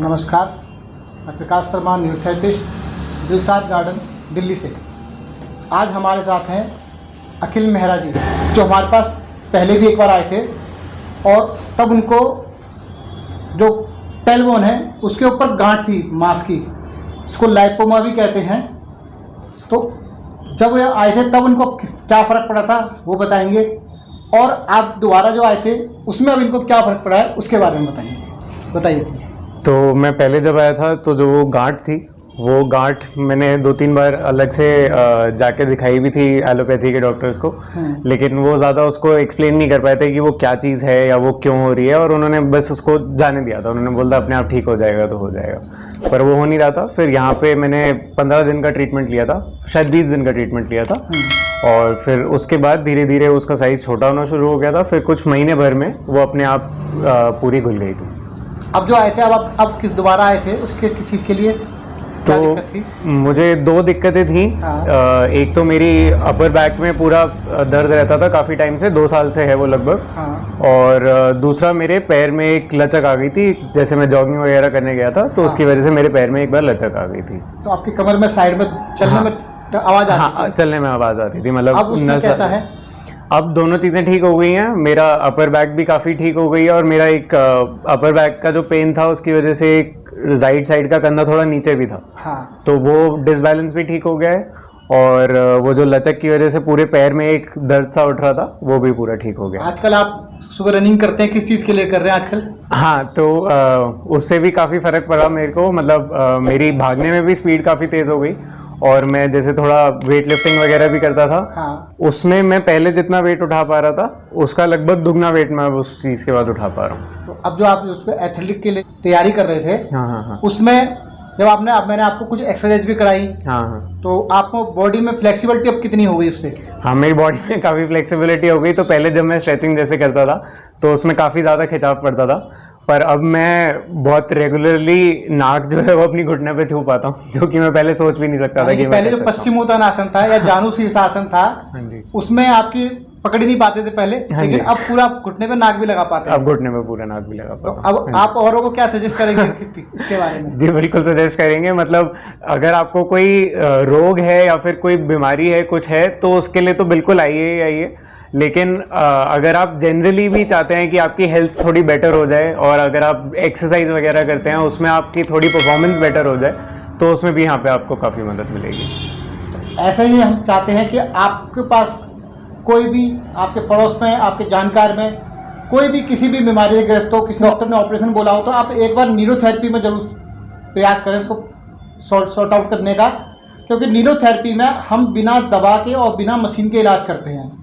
नमस्कार, मैं Prakash Sharma, neurotherapist, Dilshad garden, Delhi से। आज हमारे साथ हैं अखिल मेहरा जी, जो हमारे पास पहले भी एक बार आए थे और तब उनको जो टेलबोन है उसके ऊपर गांठ थी मांस की, इसको लाइपोमा भी कहते हैं। तो जब वो आए थे तब उनको क्या फ़र्क पड़ा था वो बताएंगे, और आप दोबारा जो आए थे उसमें अब इनको क्या फ़र्क पड़ा है उसके बारे में बताइए। तो मैं पहले जब आया था तो जो वो गांठ थी, वो गांठ मैंने 2-3 बार अलग से जाके दिखाई भी थी एलोपैथी के डॉक्टर्स को, लेकिन वो ज़्यादा उसको एक्सप्लेन नहीं कर पाए थे कि वो क्या चीज़ है या वो क्यों हो रही है, और उन्होंने बस उसको जाने दिया था। उन्होंने बोला अपने आप ठीक हो जाएगा तो हो जाएगा, पर वो हो नहीं रहा था। फिर यहाँ पे मैंने 15 दिन का ट्रीटमेंट लिया था, शायद 20 दिन का ट्रीटमेंट लिया था, और फिर उसके बाद धीरे धीरे उसका साइज़ छोटा होना शुरू हो गया था। फिर कुछ महीने भर में वो अपने आप पूरी घुल गई थी। अब जो आए थे, अब किस दोबारा आए थे, उसके किस चीज़ के लिए क्या दिक्कत थी? मुझे 2 दिक्कतें थी। हाँ। एक तो मेरी अपर बैक में पूरा दर्द रहता था काफ़ी टाइम से, 2 साल से है वो लगभग। हाँ। और दूसरा मेरे पैर में एक लचक आ गई थी, जैसे मैं जॉगिंग वगैरह करने गया था तो उसकी वजह से मेरे पैर में एक बार लचक आ गई थी। तो आपकी कमर में साइड में चलने में आवाज़ आती थी? चलने में आवाज़ आती थी, मतलब। अब उसमें कैसा है? अब दोनों चीज़ें ठीक हो गई हैं। मेरा अपर बैक भी काफ़ी ठीक हो गई है, और मेरा एक अपर बैक का जो पेन था उसकी वजह से एक राइट साइड का कंधा थोड़ा नीचे भी था। हाँ। तो वो डिसबैलेंस भी ठीक हो गया है, और वो जो लचक की वजह से पूरे पैर में एक दर्द सा उठ रहा था वो भी पूरा ठीक हो गया। आजकल आप सुबह रनिंग करते हैं, किस चीज़ के लिए कर रहे हैं आजकल? हाँ, तो उससे भी काफ़ी फ़र्क पड़ा मेरे को, मतलब मेरी भागने में भी स्पीड काफ़ी तेज़ हो गई, और मैं जैसे थोड़ा वेट लिफ्टिंग वगैरह भी करता था। हाँ। उसमें मैं पहले जितना वेट उठा पा रहा था उसका लगभग दुगना वेट मैं उस चीज़ के बाद उठा पा रहा हूँ। तो अब जो आप उसमें एथलेटिक के लिए तैयारी कर रहे थे, हाँ, उसमें जब मैंने आपको कुछ एक्सरसाइज भी कराई, हाँ, तो आपको बॉडी में फ्लेक्सिबिलिटी अब कितनी हो गई उससे? हाँ, मेरी बॉडी में काफ़ी फ्लेक्सिबिलिटी हो गई। तो पहले जब मैं स्ट्रेचिंग जैसे करता था तो उसमें काफ़ी ज़्यादा खिंचाव पड़ता था, पर अब मैं बहुत रेगुलरली नाक जो है वो अपनी घुटने पे छू पाता हूँ, जो कि मैं पहले सोच भी नहीं सकता था कि पहले जो पश्चिमोत्तानासन था या जानु शीर्षासन था, उसमें आपकी पकड़ ही नहीं पाते थे पहले, लेकिन अब पूरा घुटने पे नाक भी लगा पाते हैं। अब घुटने पे पूरा नाक भी लगा पाता हूँ। तो अब आप औरों को क्या सजेस्ट करेंगे इसके बारे में? जी बिल्कुल सजेस्ट करेंगे। मतलब अगर आपको कोई रोग है या फिर कोई बीमारी है, कुछ है, तो उसके लिए तो बिल्कुल आइए। लेकिन अगर आप जनरली भी चाहते हैं कि आपकी हेल्थ थोड़ी बेटर हो जाए, और अगर आप एक्सरसाइज वगैरह करते हैं उसमें आपकी थोड़ी परफॉर्मेंस बेटर हो जाए, तो उसमें भी यहाँ पे आपको काफ़ी मदद मिलेगी। ऐसे ही हम चाहते हैं कि आपके पास कोई भी आपके पड़ोस में, आपके जानकार में कोई भी किसी भी बीमारी से ग्रस्त हो, किसी डॉक्टर ने ऑपरेशन बोला हो, तो आप एक बार न्यूरोथेरेपी में जरूर प्रयास करें इसको सॉर्ट आउट करने का, क्योंकि न्यूरोथेरेपी में हम बिना दवा के और बिना मशीन के इलाज करते हैं।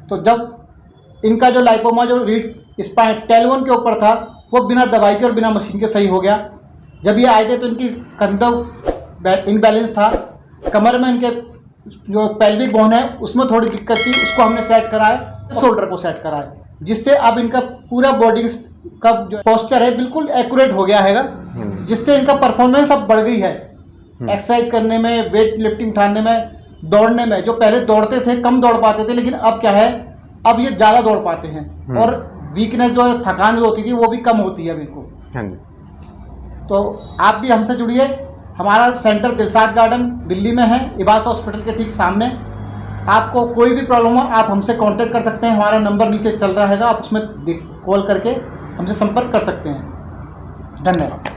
तो जब इनका जो लाइपोमा जो रीढ़ स्पाइन टेलबोन के ऊपर था वो बिना दवाई के और बिना मशीन के सही हो गया। जब ये आए थे तो इनकी कंधा इनबैलेंस था, कमर में इनके जो पेल्विक बोन है उसमें थोड़ी दिक्कत थी, उसको हमने सेट कराया, शोल्डर को सेट कराया, जिससे अब इनका पूरा बॉडी का जो पोस्चर है बिल्कुल एक्यूरेट हो गया है, जिससे इनका परफॉर्मेंस अब बढ़ गई है एक्सरसाइज करने में, वेट लिफ्टिंग उठाने में, दौड़ने में। जो पहले दौड़ते थे कम दौड़ पाते थे, लेकिन अब क्या है, अब ये ज़्यादा दौड़ पाते हैं, और वीकनेस जो थकान होती थी वो भी कम होती है बिल्कुल। तो आप भी हमसे जुड़िए। हमारा सेंटर दिलशाद गार्डन दिल्ली में है, इबास हॉस्पिटल के ठीक सामने। आपको कोई भी प्रॉब्लम हो आप हमसे कांटेक्ट कर सकते हैं, हमारा नंबर नीचे चल रहा है, आप उसमें कॉल करके हमसे संपर्क कर सकते हैं। धन्यवाद।